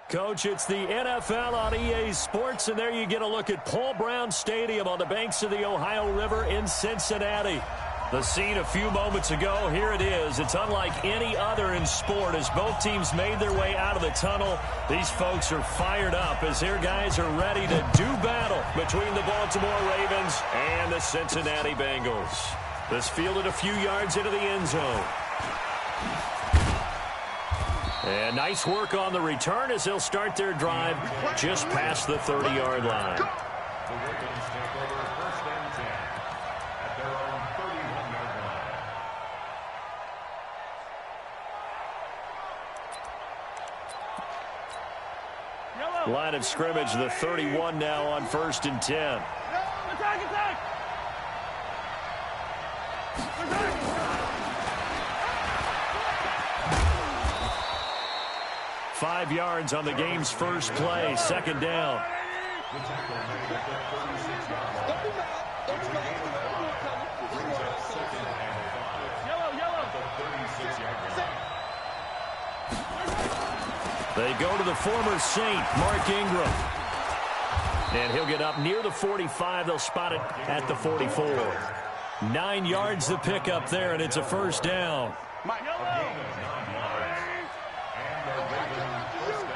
Coach, it's the NFL on EA Sports, and there you get a look at Paul Brown Stadium on the banks of the Ohio River in Cincinnati. The scene a few moments ago, here it is. It's unlike any other in sport as both teams made their way out of the tunnel. These folks are fired up as their guys are ready to do battle between the Baltimore Ravens and the Cincinnati Bengals. This fielded a few yards into the end zone. And nice work on the return as they'll start their drive just past the 30-yard line. The Ravens take over first and 10 at their own 31-yard line. Line of scrimmage, the 31 now on first and 10. Attack! 5 yards on the game's first play, second down. The tackle made at the 36-yard line. It's gain of 5. Brings up second and 5. Yellow. At the 36-yard line. They go to the former Saint, Mark Ingram. And he'll get up near the 45. They'll spot it at the 44. 9 yards the pick up there, and it's a first down. A gain of 9 yards. And the Ravens first down.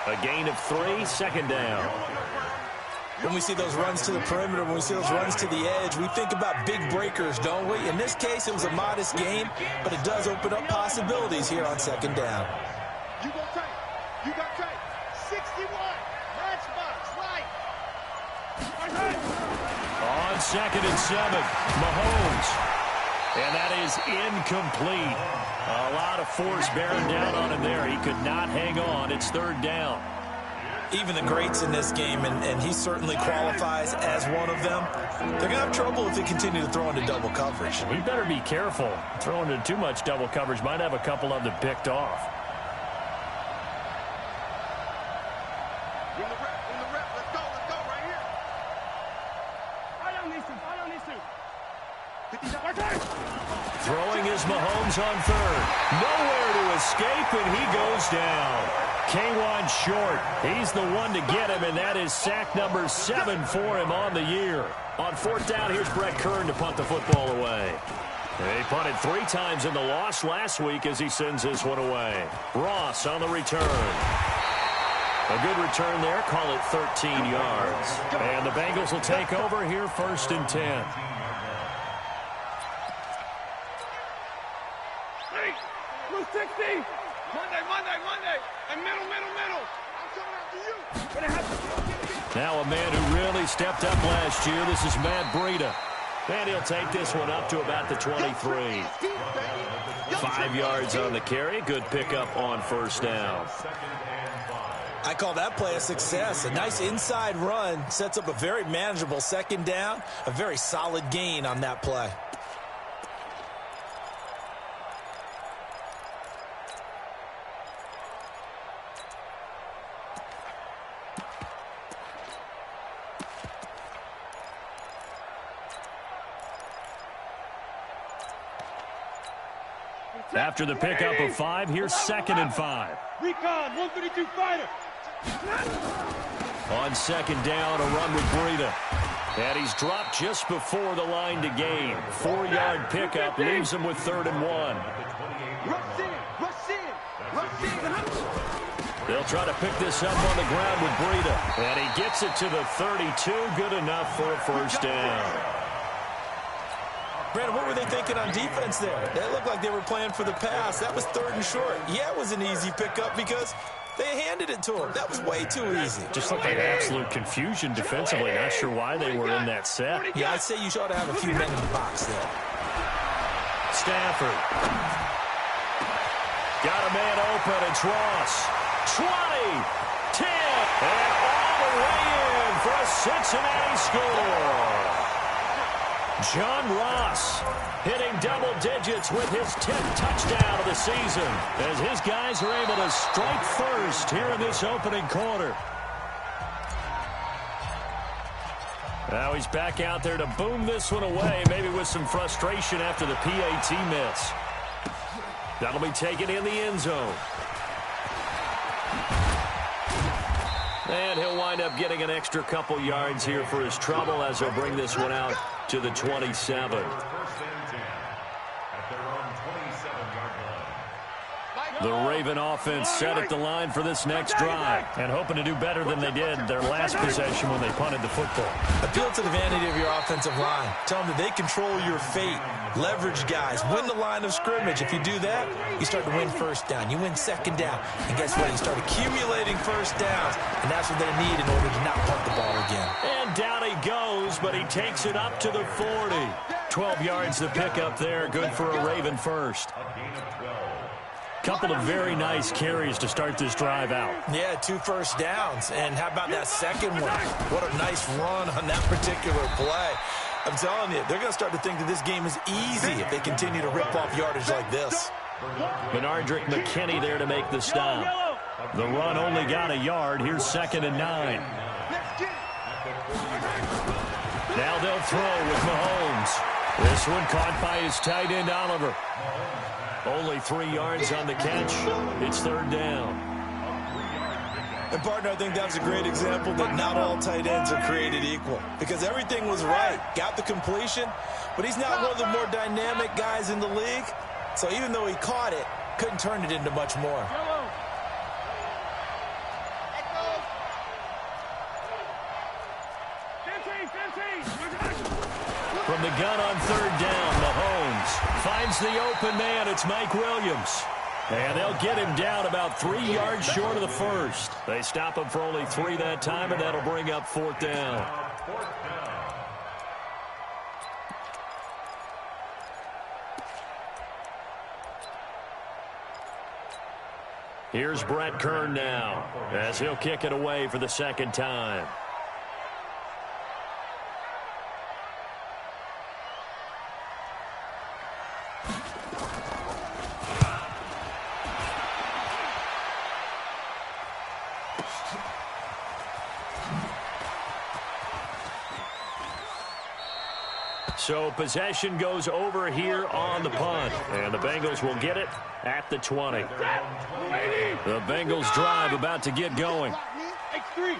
A gain of 3, second down. When we see those runs to the perimeter, when we see those runs to the edge, we think about big breakers, don't we? In this case, it was a modest gain, but it does open up possibilities here on second down. You got tight. 61. Matchbox, right. On second and 7, Mahomes. And that is incomplete. A lot of force bearing down on him there. He could not hang on. It's third down. Even the greats in this game, and he certainly qualifies as one of them, they're going to have trouble if they continue to throw into double coverage. He better be careful. Throwing into too much double coverage might have a couple of them picked off. In the rep. Let's go right here. I don't need to. Throwing is Mahomes on third. Nowhere to escape, and he goes down. K1 short. He's the one to get him, and that is sack number 7 for him on the year. On fourth down, here's Brett Kern to punt the football away. He punted 3 times in the loss last week as he sends this one away. Ross on the return. A good return there. Call it 13 yards. And the Bengals will take over here first and 10. Monday. And middle. I'm coming after you. Now a man who really stepped up last year. This is Matt Breida. And he'll take this one up to about the 23. 5 yards on the carry. Good pickup on first down. I call that play a success. A nice inside run sets up a very manageable second down. A very solid gain on that play. After the pickup of 5, here's second and 5. Recon, 152 fighter. On second down, a run with Breida. And he's dropped just before the line to gain. 4-yard pickup leaves him with 3rd and 1. Rush in. They'll try to pick this up on the ground with Breida. And he gets it to the 32. Good enough for a first down. Brandon, what were they thinking on defense there? They looked like they were playing for the pass. That was 3rd and short. Yeah, it was an easy pickup because they handed it to him. That was way too easy. Just looked like absolute confusion defensively. Not sure why they were in that set. Yeah, I'd say you should have a few men in the box there. Stafford. Got a man open. It's Ross. 20, 10, and all the way in for a Cincinnati score. John Ross hitting double digits with his 10th touchdown of the season as his guys are able to strike first here in this opening quarter. Now he's back out there to boom this one away, maybe with some frustration after the PAT miss. That'll be taken in the end zone. And he'll wind up getting an extra couple yards here for his trouble as he'll bring this one out to the 27. The Raven offense set at the line for this next drive and hoping to do better than they did their last possession when they punted the football. Appeal to the vanity of your offensive line. Tell them that they control your fate. Leverage guys. Win the line of scrimmage. If you do that, you start to win first down. You win second down. And guess what? You start accumulating first downs. And that's what they need in order to not punt the ball again. And down he goes, but he takes it up to the 40. 12 yards to pick up there. Good for a Raven first. Couple of very nice carries to start this drive out. Yeah, 2 first downs. And how about that second one? What a nice run on that particular play. I'm telling you, they're going to start to think that this game is easy if they continue to rip off yardage like this. Benardrick McKinney there to make the stop. The run only got a yard. Here's 2nd and 9. Now they'll throw with Mahomes. This one caught by his tight end, Oliver. Only 3 yards on the catch. It's 3rd down. And, partner, I think that's a great example that not all tight ends are created equal. Because everything was right. Got the completion, but he's not one of the more dynamic guys in the league. So even though he caught it, couldn't turn it into much more. From the gun on 3rd down, Mahomes finds the open man. It's Mike Williams. And they'll get him down about 3 yards short of the first. They stop him for only 3 that time, and that'll bring up 4th down. Here's Brett Kern now as he'll kick it away for the 2nd time. So possession goes over here on the punt, and the Bengals will get it at the 20. The Bengals drive about to get going. X3,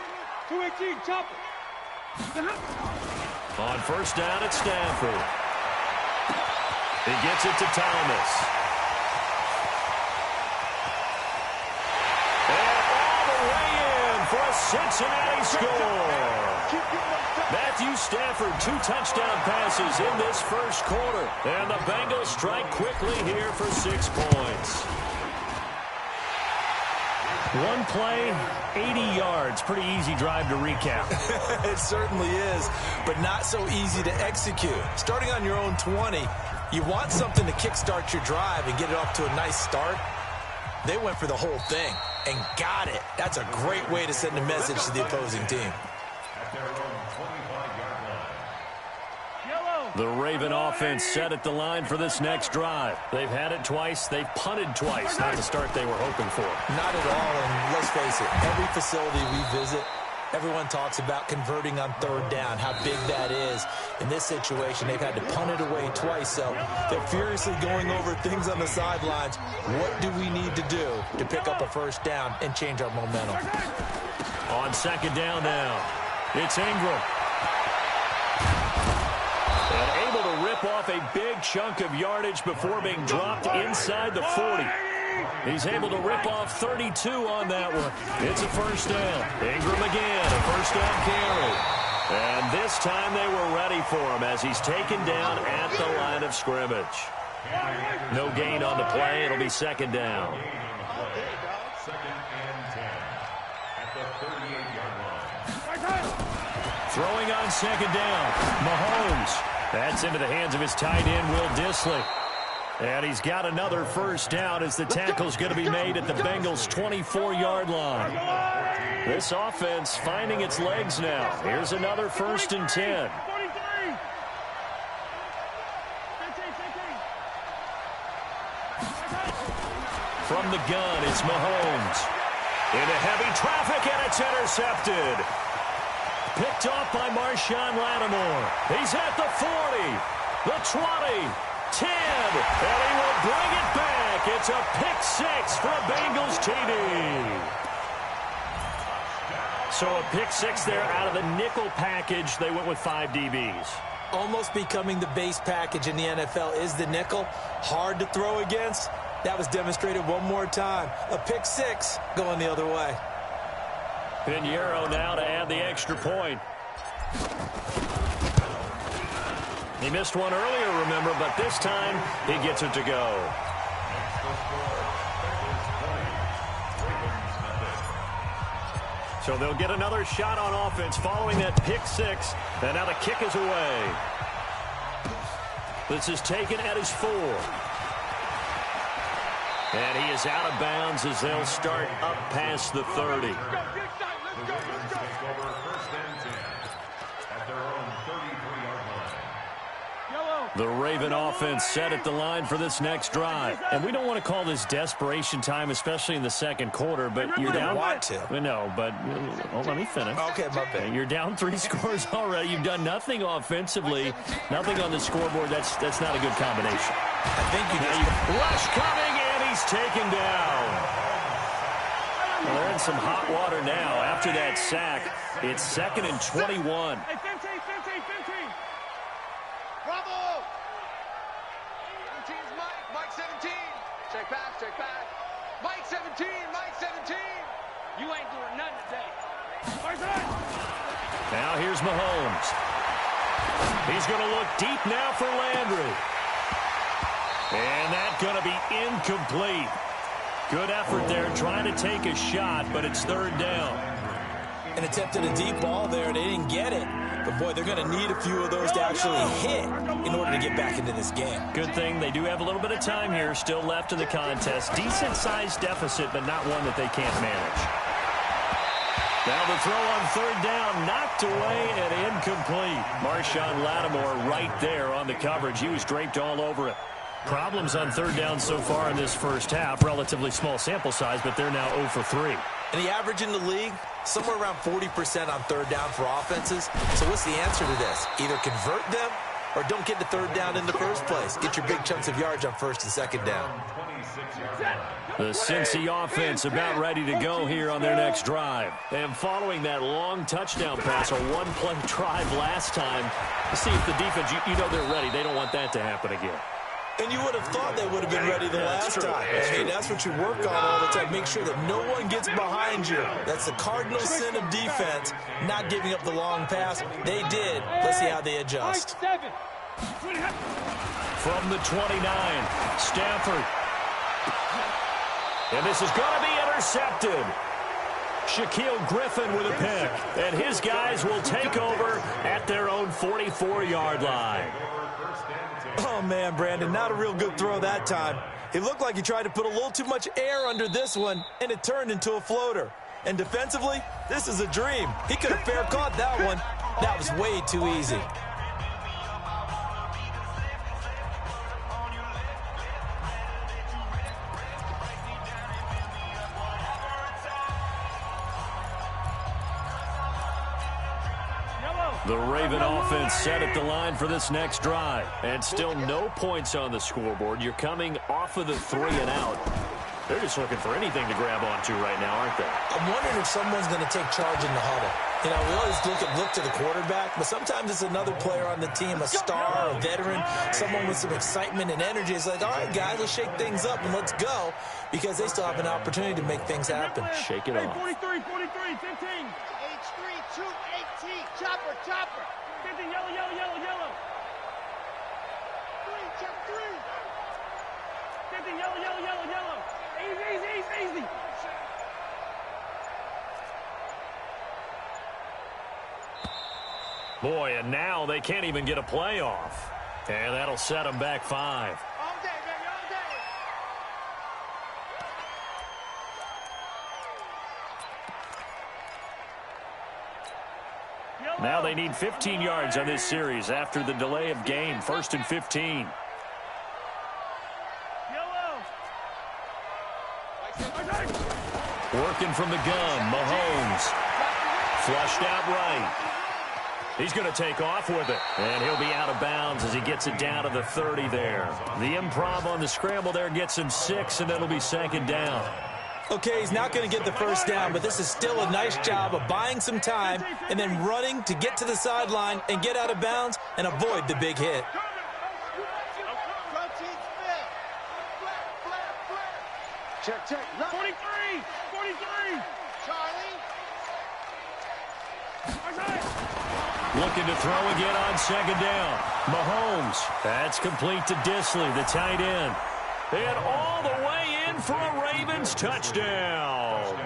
218, chop it. On 1st down at Stafford. He gets it to Thomas. And all the way in for a Cincinnati score. Matthew Stafford, 2 touchdown passes in this first quarter. And the Bengals strike quickly here for 6 points. One play, 80 yards. Pretty easy drive to recap. It certainly is, but not so easy to execute. Starting on your own 20, you want something to kickstart your drive and get it off to a nice start. They went for the whole thing and got it. That's a great way to send a message to the opposing team. The Raven offense set at the line for this next drive. They've had it twice. They've punted twice. Not the start they were hoping for. Not at all, and let's face it, every facility we visit, everyone talks about converting on 3rd down, how big that is. In this situation, they've had to punt it away twice, so they're furiously going over things on the sidelines. What do we need to do to pick up a 1st down and change our momentum? On 2nd down now, it's Ingram. And able to rip off a big chunk of yardage before being dropped inside the 40. He's able to rip off 32 on that one. It's a 1st down. Ingram again, a 1st down carry. And this time they were ready for him as he's taken down at the line of scrimmage. No gain on the play. It'll be 2nd down. 2nd and 10 at the 38-yard line. Throwing on 2nd down, Mahomes. That's into the hands of his tight end, Will Dissly. And he's got another 1st down as the tackle's going to be made at the Bengals' 24-yard line. This offense finding its legs now. Here's another 1st and 10. From the gun, it's Mahomes. Into heavy traffic, and it's intercepted. Picked off by Marshawn Lattimore. He's at the 40, the 20, 10, and he will bring it back. It's a pick six for a Bengals TD. So a pick six there out of the nickel package. They went with 5 DBs. Almost becoming the base package in the NFL is the nickel. Hard to throw against. That was demonstrated one more time. A pick six going the other way. Pinheiro now to add the extra point. He missed one earlier, remember, but this time he gets it to go. So they'll get another shot on offense following that pick six. And now the kick is away. This is taken at his 4. And he is out of bounds as they'll start up past the 30. Let's go. First and 10 at their own 33-yard line. The Raven offense set at the line for this next drive. And we don't want to call this desperation time, especially in the second quarter, but you're down. Want to. No, but let me finish. Okay, my bad. You're down 3 scores already. You've done nothing offensively, nothing on the scoreboard. That's not a good combination. I think you just... Rush coming, and he's taken down. Well, they're in some hot water now. After that sack, it's 2nd and 21. Hey, 15. Bravo! 17's Mike 17. Check back. Mike 17. You ain't doing nothing today. Now here's Mahomes. He's going to look deep now for Landry. And that's going to be incomplete. Good effort there trying to take a shot, but it's 3rd down. And attempted a deep ball there. They didn't get it. But, boy, they're going to need a few of those to actually hit in order to get back into this game. Good thing they do have a little bit of time here still left in the contest. Decent-sized deficit, but not one that they can't manage. Now the throw on 3rd down, knocked away and incomplete. Marshawn Lattimore right there on the coverage. He was draped all over it. Problems on 3rd down so far in this first half. Relatively small sample size, but they're now 0 for 3. And the average in the league, somewhere around 40% on 3rd down for offenses. So what's the answer to this? Either convert them or don't get to 3rd down in the first place. Get your big chunks of yards on 1st and 2nd down. The Cincy offense about ready to go here on their next drive. And following that long touchdown pass, a one-play drive last time, to see if the defense, you know they're ready. They don't want that to happen again. And you would have thought they would have been ready the last time. I mean, that's what you work on all the time. Make sure that no one gets behind you. That's the cardinal sin of defense, not giving up the long pass. They did. Let's see how they adjust. From the 29, Stafford. And this is going to be intercepted. Shaquille Griffin with a pick. And his guys will take over at their own 44-yard line. Oh, man, Brandon, not a real good throw that time. It looked like he tried to put a little too much air under this one, and it turned into a floater. And defensively, this is a dream. He could have fair caught that one. That was way too easy. The Raven offense set at the line for this next drive. And still no points on the scoreboard. You're coming off of the 3 and out. They're just looking for anything to grab onto right now, aren't they? I'm wondering if someone's going to take charge in the huddle. You know, we always look to the quarterback, but sometimes it's another player on the team, a star, a veteran, someone with some excitement and energy. It's like, all right, guys, let's shake things up and let's go, because they still have an opportunity to make things happen. Shake it off. 43, 15. H3, 218, chopper. 50, yellow. 3, check 3. 50, yellow. Easy. Boy, and now they can't even get a play off. And that'll set them back 5. All day, baby, all day. Now they need 15 yards on this series after the delay of game. 1st and 15. Working from the gun, Mahomes. Flushed out right. He's going to take off with it. And he'll be out of bounds as he gets it down to the 30 there. The improv on the scramble there gets him 6, and it'll be 2nd down. Okay, he's not going to get the first down, but this is still a nice job of buying some time and then running to get to the sideline and get out of bounds and avoid the big hit. Check. 43! 43! Charlie. Looking to throw again on 2nd down. Mahomes. That's complete to Disley, the tight end. And all the way in for a Ravens touchdown.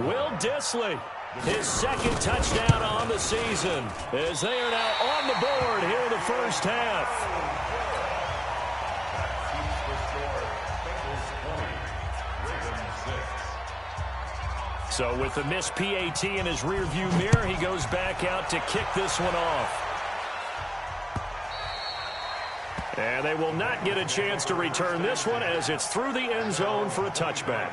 Will Disley, his 2nd touchdown on the season, as they are now on the board here in the first half. So with the missed PAT in his rearview mirror, he goes back out to kick this one off. And they will not get a chance to return this one as it's through the end zone for a touchback.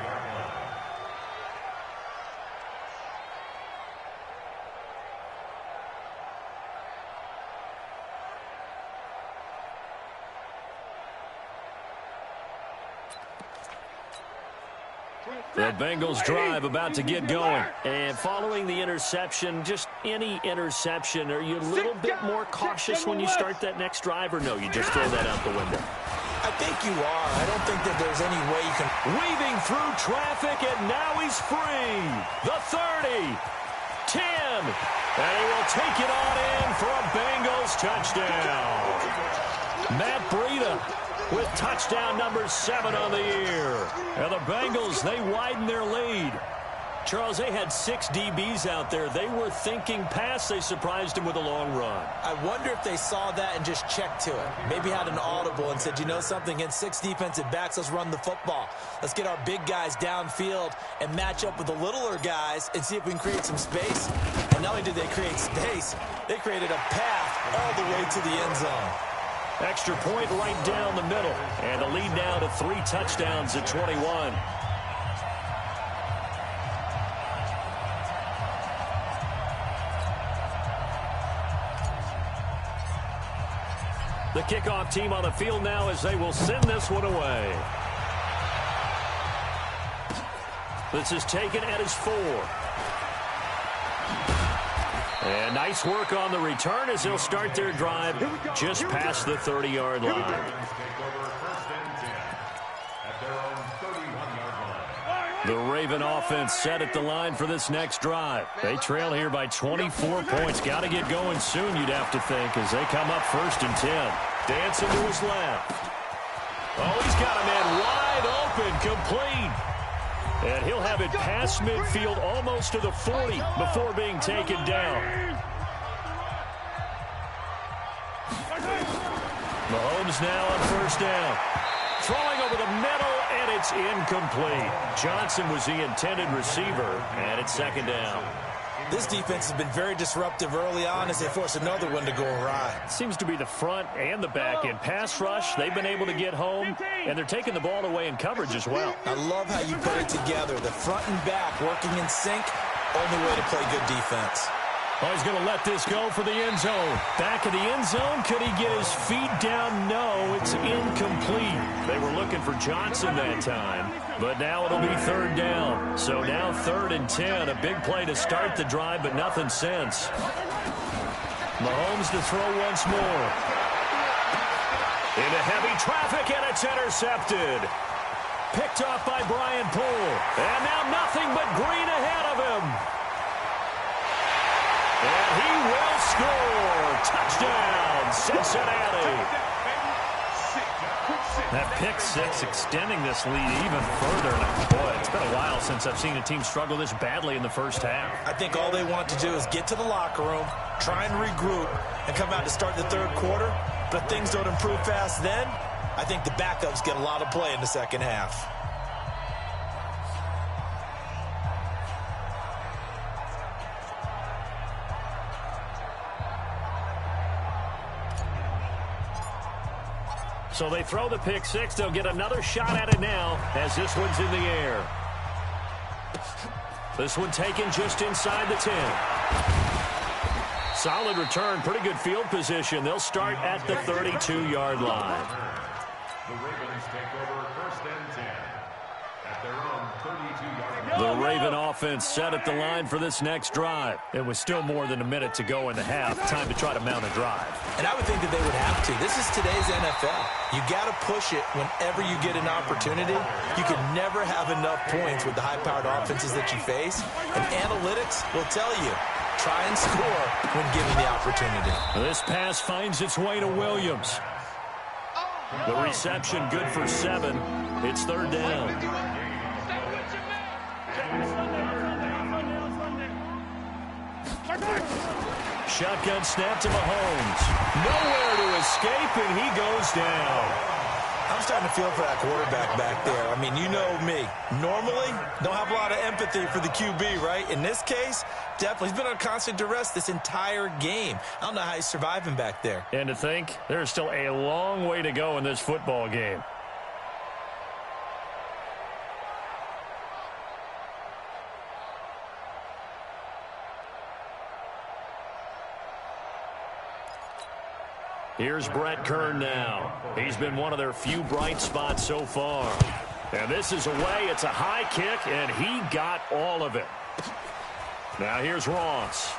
The Bengals drive about to get going. And following the interception, just any interception, are you a little bit more cautious when you start that next drive, or no, you just throw that out the window? I think you are. I don't think that there's any way you can. Weaving through traffic, and now he's free. The 30, 10, and he will take it on in for a Bengals touchdown. Matt Breida with touchdown number 7 on the year. And the Bengals, they widen their lead. Charles, they had 6 DBs out there. They were thinking pass. They surprised him with a long run. I wonder if they saw that and just checked to it. Maybe had an audible and said, you know something, against 6 defensive backs, let's run the football. Let's get our big guys downfield and match up with the littler guys and see if we can create some space. And not only did they create space, they created a path all the way to the end zone. Extra point right down the middle. And the lead now to 3 touchdowns at 21. The kickoff team on the field now as they will send this one away. This is taken at his 4. And nice work on the return as they'll start their drive just past the 30-yard line. The Raven offense set at the line for this next drive. They trail here by 24 points. Got to get going soon, you'd have to think, as they come up 1st and 10. Dancing to his left. Oh, he's got a man wide open, complete. And he'll have it past midfield almost to the 40 before being taken down. Mahomes now on 1st down. Throwing over the middle, and it's incomplete. Johnson was the intended receiver, and it's 2nd down. This defense has been very disruptive early on as they force another one to go awry. Seems to be the front and the back end. Pass rush, they've been able to get home, and they're taking the ball away in coverage as well. I love how you put it together. The front and back working in sync, only way to play good defense. Oh, he's going to let this go for the end zone. Back of the end zone. Could he get his feet down? No, it's incomplete. They were looking for Johnson that time, but now it'll be 3rd down. So now 3rd and 10. A big play to start the drive, but nothing since. Mahomes to throw once more. Into heavy traffic, and it's intercepted. Picked off by Brian Poole. And now nothing but green ahead of him. And he will score. Touchdown, Cincinnati. That pick 6 extending this lead even further. Boy, it's been a while since I've seen a team struggle this badly in the first half. I think all they want to do is get to the locker room, try and regroup, and come out to start the 3rd quarter. But if things don't improve fast then, I think the backups get a lot of play in the 2nd half. So they throw the pick 6. They'll get another shot at it now as this one's in the air. This one taken just inside the 10. Solid return, pretty good field position. They'll start at the 32-yard line. The Ravens take over 1st and 10 at their own 32-yard line. The Raven offense set at the line for this next drive. It was still more than a minute to go in the half. Time to try to mount a drive. And I would think that they would have to. This is today's NFL. You got to push it whenever you get an opportunity. You can never have enough points with the high-powered offenses that you face. And analytics will tell you, try and score when given the opportunity. This pass finds its way to Williams. The reception good for 7. It's 3rd down. Shotgun snap to Mahomes. Nowhere to escape, and he goes down. I'm starting to feel for that quarterback back there. I mean, you know me. Normally, don't have a lot of empathy for the QB, right? In this case, definitely. He's been on constant duress this entire game. I don't know how he's surviving back there. And to think, there's still a long way to go in this football game. Here's Brett Kern now. He's been one of their few bright spots so far. And this is away. It's a high kick, and he got all of it. Now here's Ross.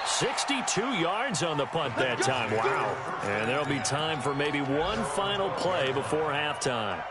62 yards on the punt that time. Wow. And there'll be time for maybe one final play before halftime.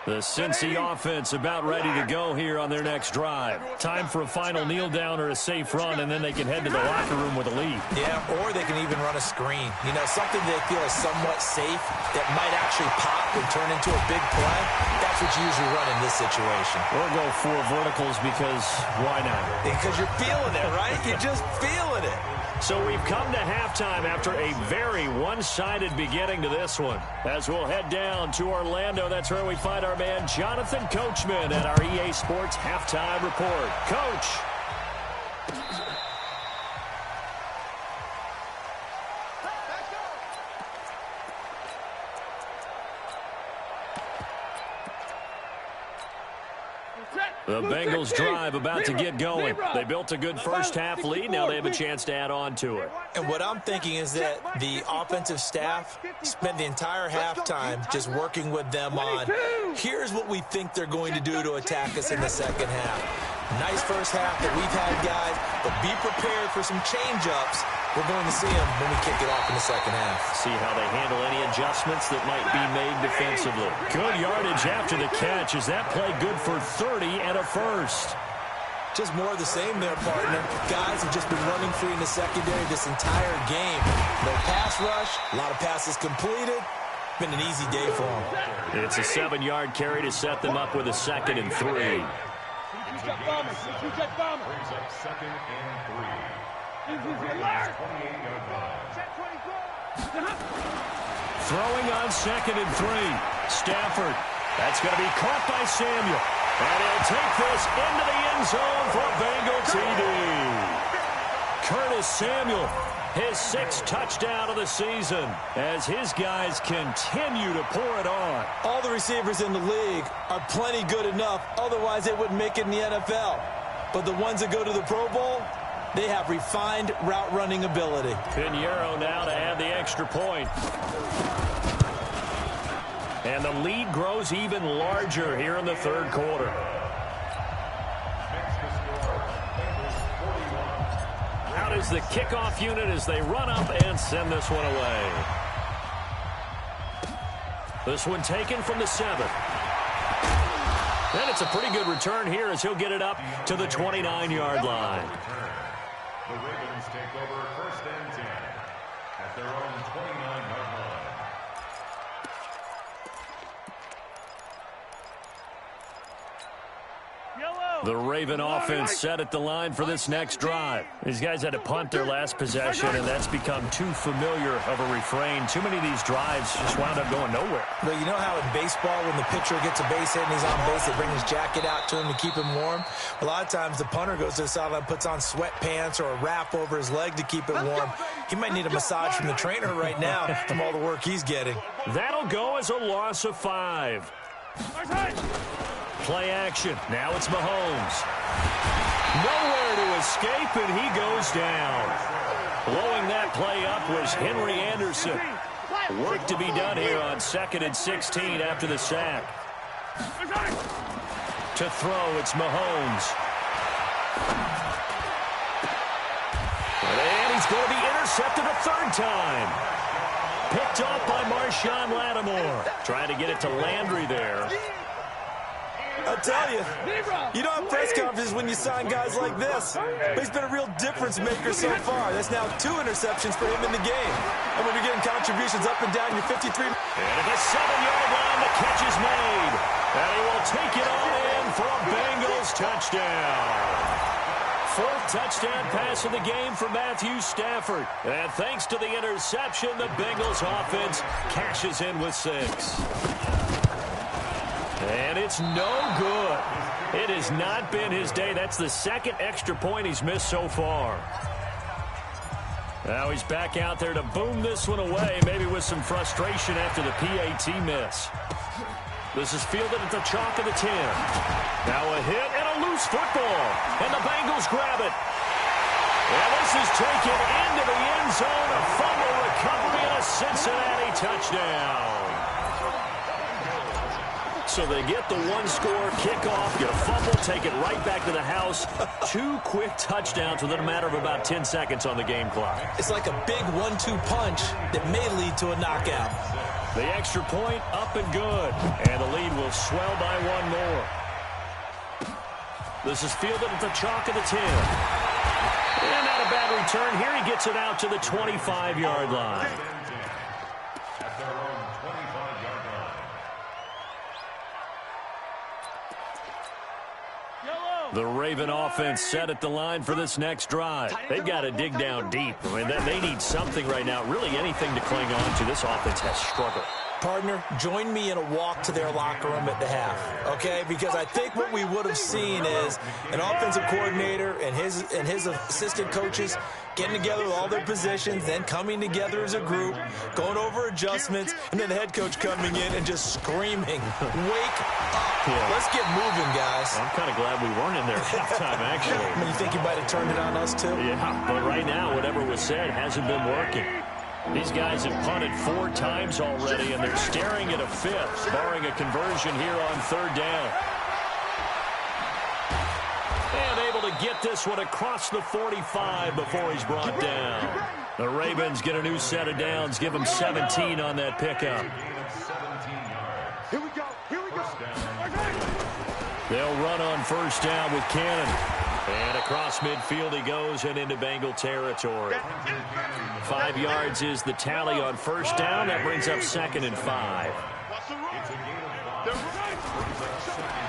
The Cincy offense about ready to go here on their next drive. Time for a final kneel down or a safe run, and then they can head to the locker room with a lead. Yeah, or they can even run a screen. You know, something they feel is somewhat safe that might actually pop and turn into a big play. That's what you usually run in this situation. Or go 4 verticals because why not? Because you're feeling it, right? You're just feeling it. So we've come to halftime after a very one-sided beginning to this one. As we'll head down to Orlando, that's where we find our man Jonathan Coachman at our EA Sports Halftime Report. Coach. The Bengals drive about to get going. They built a good first-half lead. Now they have a chance to add on to it. And what I'm thinking is that the offensive staff spent the entire halftime just working with them on, here's what we think they're going to do to attack us in the second half. Nice first half that we've had, guys, but be prepared for some change-ups. We're going to see them when we kick it off in the second half. See how they handle any adjustments that might be made defensively. Good yardage after the catch. Is that play good for 30 and a first? Just more of the same there, partner. Guys have just been running free in the secondary this entire game. No pass rush, a lot of passes completed. Been an easy day for them. It's a 7-yard carry to set them up with a 2nd and 3. Brings up 2nd and 3. Throwing on 2nd and 3. Stafford. That's going to be caught by Samuel. And he'll take this into the end zone for Bengal TD. Curtis Samuel, his 6th touchdown of the season, as his guys continue to pour it on. All the receivers in the league are plenty good enough, otherwise they wouldn't make it in the NFL. But the ones that go to the Pro Bowl, they have refined route running ability. Pinheiro now to add the extra point. And the lead grows even larger here in the 3rd quarter. Out is the kickoff unit as they run up and send this one away. This one taken from the 7. And it's a pretty good return here as he'll get it up to the 29-yard line. The Ravens take over 1st and 10 at their own 29-yard line. The Raven offense set at the line for this next drive. These guys had to punt their last possession, and that's become too familiar of a refrain. Too many of these drives just wound up going nowhere. But you know how in baseball, when the pitcher gets a base hit and he's on base, they bring his jacket out to him to keep him warm? A lot of times the punter goes to the sideline, puts on sweatpants or a wrap over his leg to keep it warm. He might need a massage from the trainer right now from all the work he's getting. That'll go as a loss of 5. Play action. Now it's Mahomes. Nowhere to escape, and he goes down. Blowing that play up was Henry Anderson. Work to be done here on 2nd and 16 after the sack. To throw, it's Mahomes. And he's going to be intercepted a third time. Picked off by Marshawn Lattimore. Trying to get it to Landry there. I'll tell you, you don't have press conferences when you sign guys like this. But he's been a real difference maker so far. That's now 2 interceptions for him in the game. And when you're getting contributions up and down your 53. And at the 7-yard line, the catch is made. And he will take it all in for a Bengals touchdown. 4th touchdown pass of the game for Matthew Stafford. And thanks to the interception, the Bengals offense cashes in with 6. And it's no good. It has not been his day. That's the 2nd extra point he's missed so far. Now he's back out there to boom this one away, maybe with some frustration after the PAT miss. This is fielded at the chalk of the 10. Now a hit and a loose football. And the Bengals grab it. And this is taken into the end zone. A fumble recovery and a Cincinnati touchdown. So they get the 1-score kickoff, get a fumble, take it right back to the house. 2 quick touchdowns within a matter of about 10 seconds on the game clock. It's like a big 1-2 punch that may lead to a knockout. The extra point up and good. And the lead will swell by 1 more. This is fielded at the chalk of the 10. And not a bad return. Here he gets it out to the 25-yard line. The Raven offense set at the line for this next drive. They've got to dig down deep. I mean, they need something right now, really anything to cling on to. This offense has struggled. Partner, join me in a walk to their locker room at the half, okay? Because I think what we would have seen is an offensive coordinator and his assistant coaches getting together with all their positions, then coming together as a group, going over adjustments, and then the head coach coming in and just screaming, wake up. Yeah. Let's get moving, guys. I'm kind of glad we weren't in there at halftime, actually. You think you might have turned it on us, too? Yeah, but right now, whatever was said hasn't been working. These guys have punted 4 times already, and they're staring at a 5th, barring a conversion here on 3rd down. And able to get this one across the 45 before he's brought down. The Ravens get a new set of downs, give them 17 on that pickup. Here we go. Here we go. They'll run on 1st down with Cannon. And across midfield he goes and into Bengal territory. 5 yards is the tally on 1st down. That brings up 2nd and 5.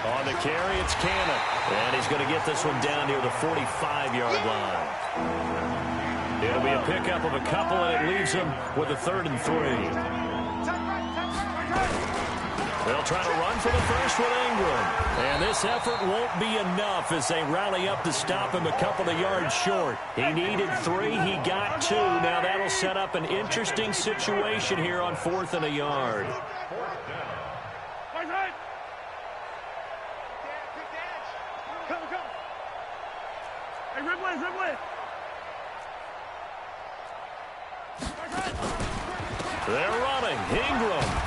On the carry, it's Cannon. And he's going to get this one down near the 45-yard line. It'll be a pickup of a couple, and it leaves him with a 3rd and 3. They'll try to run for the first with Ingram. And this effort won't be enough as they rally up to stop him a couple of yards short. He needed 3. He got 2. Now that'll set up an interesting situation here on 4th and a yard. They're running. Ingram.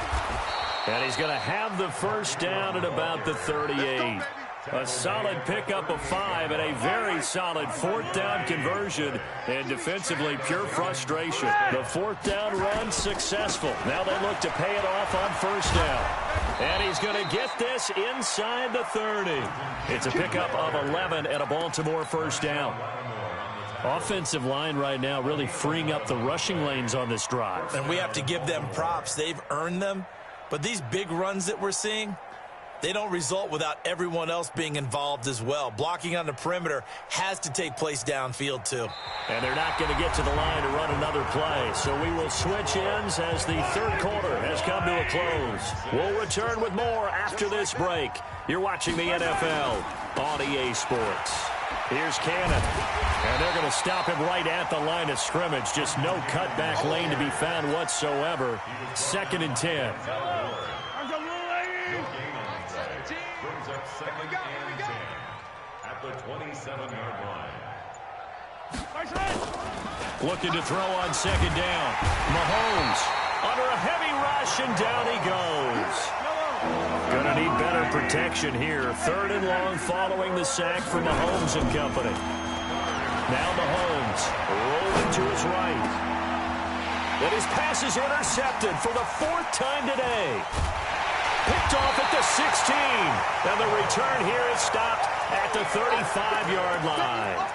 And he's going to have the 1st down at about the 38. A solid pickup of 5 and a very solid 4th down conversion. And defensively, pure frustration. The 4th down run successful. Now they look to pay it off on 1st down. And he's going to get this inside the 30. It's a pickup of 11 and a Baltimore 1st down. Offensive line right now really freeing up the rushing lanes on this drive. And we have to give them props. They've earned them. But these big runs that we're seeing, they don't result without everyone else being involved as well. Blocking on the perimeter has to take place downfield, too. And they're not going to get to the line to run another play. So we will switch ends as the 3rd quarter has come to a close. We'll return with more after this break. You're watching the NFL on EA Sports. Here's Cannon. And they're going to stop him right at the line of scrimmage. Just no cutback lane to be found whatsoever. 2nd and 10. second and 10 at the 27-yard line. Looking to throw on second down. Mahomes under a heavy rush, and down he goes. Gonna need better protection here. Third and long following the sack for Mahomes and company. Now Mahomes rolling to his right. And his pass is intercepted for the fourth time today. Picked off at the 16. And the return here is stopped at the 35-yard line.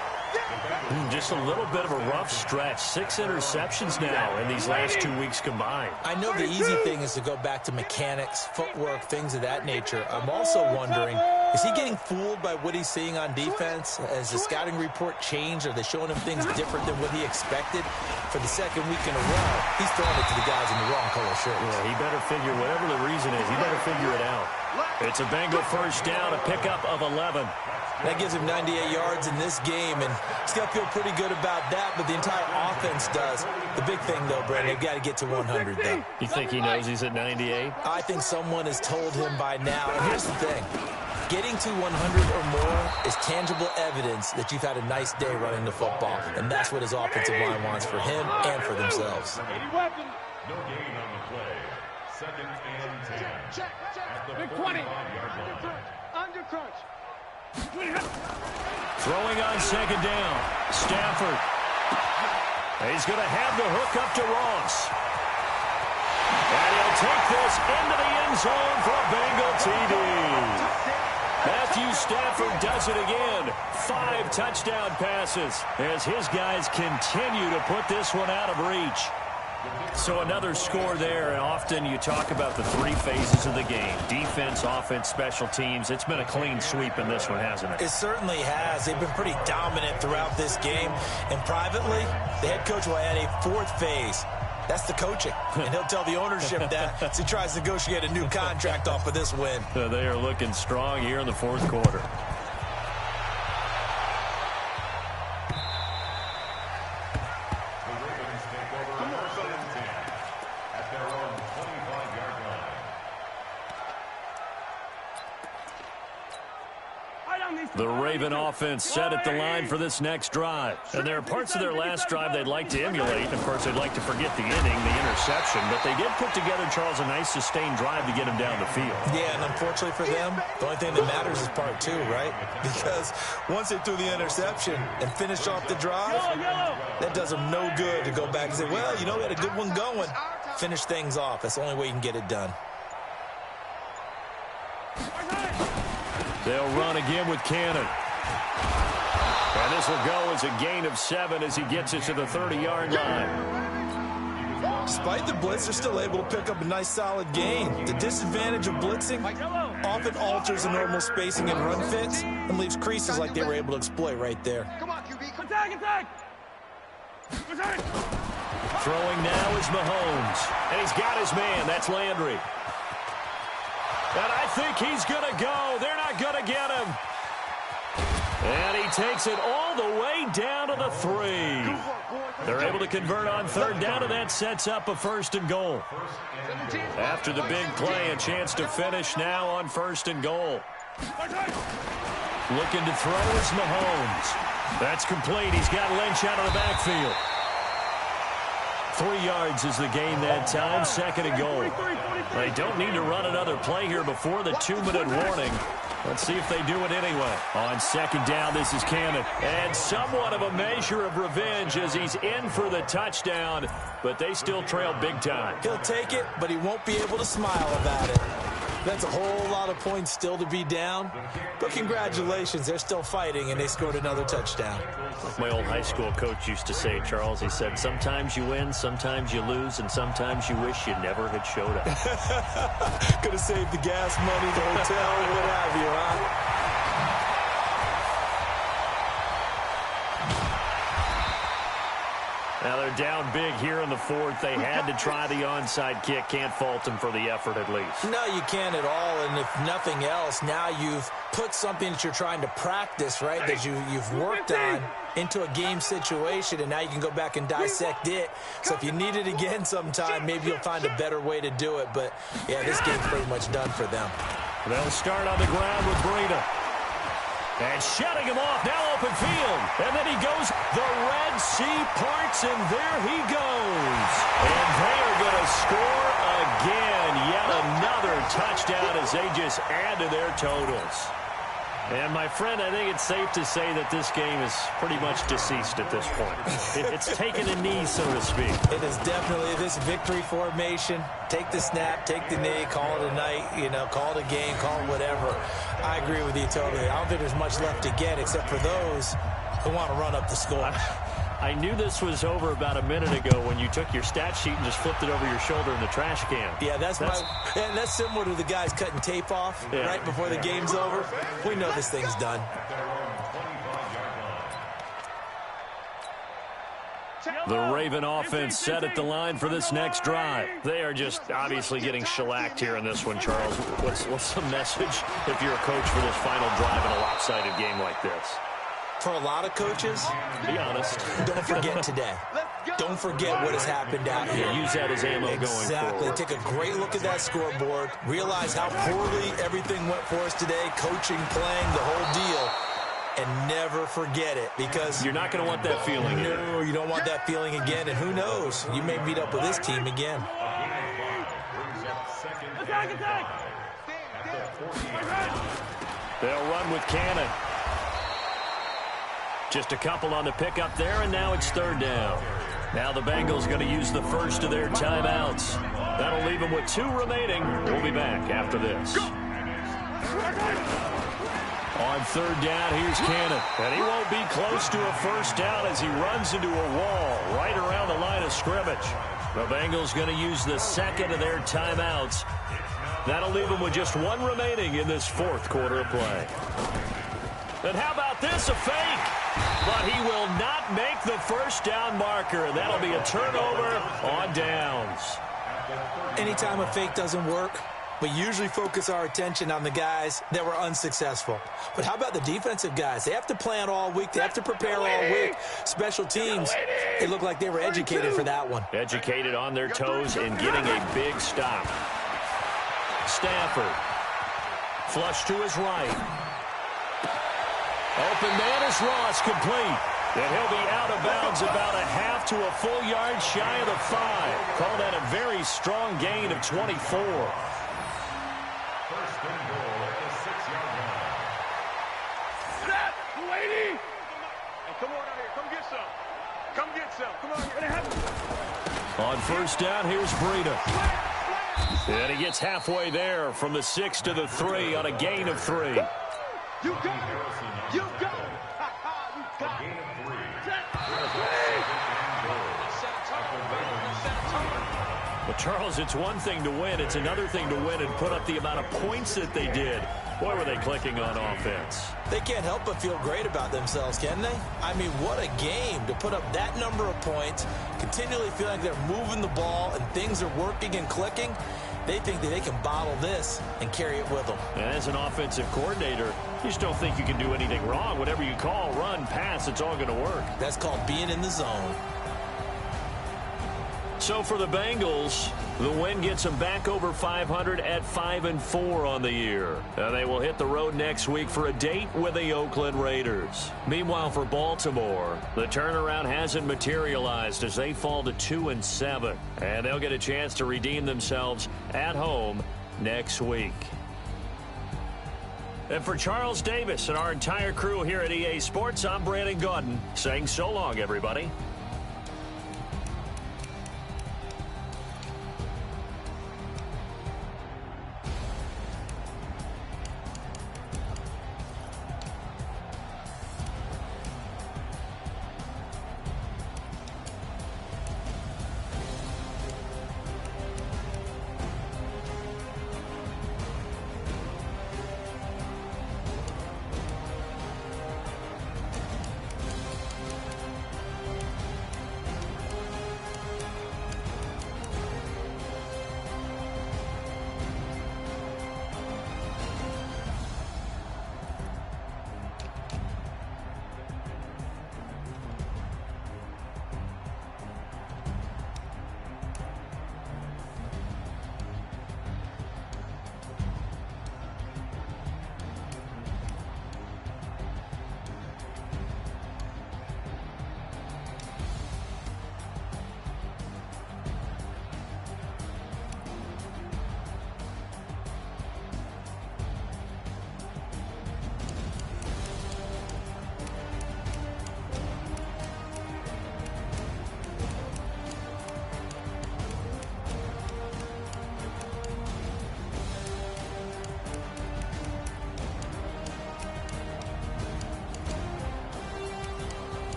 Just a little bit of a rough stretch. 6 interceptions now in these last 2 weeks combined. I know the easy thing is to go back to mechanics, footwork, things of that nature. I'm also wondering, is he getting fooled by what he's seeing on defense? Has the scouting report changed? Are they showing him things different than what he expected? For the second week in a row, he's throwing it to the guys in the wrong color shirts. Yeah, he better figure, whatever the reason is, he better figure it out. It's a Bengal first down, a pickup of 11. That gives him 98 yards in this game, and he's got to feel pretty good about that, but the entire offense does. The big thing, though, Brandon, they've got to get to 100, though. You think he knows he's at 98? I think someone has told him by now. And here's the thing. Getting to 100 or more is tangible evidence that you've had a nice day running the football, and that's what his offensive line wants for him and for themselves. No gain on the play. Second and 10 at the 45-yard line. Under crunch. Throwing on second down. Stafford. He's going to have the hook up to Ross. And he'll take this into the end zone for a Bengal TD. Matthew Stafford does it again. 5 touchdown passes as his guys continue to put this one out of reach. So another score there, and often you talk about the 3 phases of the game. Defense, offense, special teams. It's been a clean sweep in this one, hasn't it? It certainly has. They've been pretty dominant throughout this game. And privately, the head coach will add a 4th phase. That's the coaching. And he'll tell the ownership that as he tries to negotiate a new contract off of this win. They are looking strong here in the 4th quarter. The Raven offense set at the line for this next drive. And there are parts of their last drive they'd like to emulate. And, of course, they'd like to forget the inning, the interception. But they did put together, Charles, a nice sustained drive to get him down the field. Yeah, and unfortunately for them, the only thing that matters is part 2, right? Because once they threw the interception and finished off the drive, that does them no good to go back and say, well, you know, we had a good one going. Finish things off. That's the only way you can get it done. They'll run again with Cannon. And this will go as a gain of 7 as he gets it to the 30-yard line. Despite the blitz, they're still able to pick up a nice, solid gain. The disadvantage of blitzing often alters the normal spacing and run fits and leaves creases like they were able to exploit right there. Come on, QB. Attack. Throwing now is Mahomes. And he's got his man. That's Landry. And I think he's going to go. They're not going to get him. And he takes it all the way down to the 3. They're able to convert on 3rd down, and that sets up a 1st and goal. After the big play, a chance to finish now on 1st and goal. Looking to throw is Mahomes. That's complete. He's got Lynch out of the backfield. 3 yards is the gain that time. 2nd and goal. They don't need to run another play here before the 2-minute warning. Let's see if they do it anyway. On 2nd down, this is Cannon. And somewhat of a measure of revenge as he's in for the touchdown, but they still trail big time. He'll take it, but he won't be able to smile about it. That's a whole lot of points still to be down. But congratulations, they're still fighting, and they scored another touchdown. Like my old high school coach used to say, Charles, he said, sometimes you win, sometimes you lose, and sometimes you wish you never had showed up. Could have saved the gas money, the hotel, what have you, huh? Now they're down big here in the 4th. They had to try the onside kick. Can't fault them for the effort at least. No, you can't at all. And if nothing else, now you've put something that you're trying to practice, right, that you've worked on into a game situation, and now you can go back and dissect it. So if you need it again sometime, maybe you'll find a better way to do it. But, yeah, this game's pretty much done for them. They'll start on the ground with Breida. And shutting him off, now open field. And then he goes, the Red Sea parts, and there he goes. And they are going to score again. Yet another touchdown as they just add to their totals. And, my friend, I think it's safe to say that this game is pretty much deceased at this point. It's taken a knee, so to speak. It is definitely this victory formation. Take the snap, take the knee, call it a night, call it a game, call it whatever. I agree with you totally. I don't think there's much left to get except for those who want to run up the score. I knew this was over about a minute ago when you took your stat sheet and just flipped it over your shoulder in the trash can. Yeah, that's similar to the guys cutting tape off right before the game's over. We know this thing's done. The Raven offense set at the line for this next drive. They are just obviously getting shellacked here in this one, Charles. What's the message if you're a coach for this final drive in a lopsided game like this? For a lot of coaches, be honest, don't forget today. Don't forget what has happened out here. Use that as ammo going forward. Exactly. Take a great look at that scoreboard. Realize how poorly everything went for us today. Coaching, playing, the whole deal. And never forget it, because you're not going to want that feeling again. No, you don't want that feeling again. And who knows? You may meet up with this team again. They'll run with Cannon. Just a couple on the pickup there, and now it's third down. Now the Bengals going to use the first of their timeouts. That'll leave them with 2 remaining. We'll be back after this. On third down, here's Cannon. And he won't be close to a first down as he runs into a wall right around the line of scrimmage. The Bengals going to use the second of their timeouts. That'll leave them with just 1 remaining in this fourth quarter of play. And how about this, a fake? But he will not make the first down marker. That'll be a turnover on downs. Anytime a fake doesn't work, we usually focus our attention on the guys that were unsuccessful. But how about the defensive guys? They have to plan all week. They have to prepare all week. Special teams, it looked like they were educated for that one. Educated on their toes and getting a big stop. Stafford. Flush to his right. Open man is Ross, complete. And he'll be out of bounds about a half to a full yard shy of the 5. Call that a very strong gain of 24. First and goal at the 6-yard line. Snap, lady! Hey, come on out here. Come get some. Come get some. Come on. On first down, here's Breida. And he gets halfway there from the 6 to the 3 on a gain of 3. You got it. You got it. You got it. Well, Charles, it's one thing to win. It's another thing to win and put up the amount of points that they did. Boy, were they clicking on offense. They can't help but feel great about themselves, can they? I mean, what a game to put up that number of points, continually feel like they're moving the ball and things are working and clicking. They think that they can bottle this and carry it with them. And as an offensive coordinator, you just don't think you can do anything wrong. Whatever you call, run, pass, it's all going to work. That's called being in the zone. So for the Bengals, the win gets them back over 500 at 5-4 on the year. And they will hit the road next week for a date with the Oakland Raiders. Meanwhile, for Baltimore, the turnaround hasn't materialized as they fall to 2-7. And they'll get a chance to redeem themselves at home next week. And for Charles Davis and our entire crew here at EA Sports, I'm Brandon Gaudin saying so long, everybody.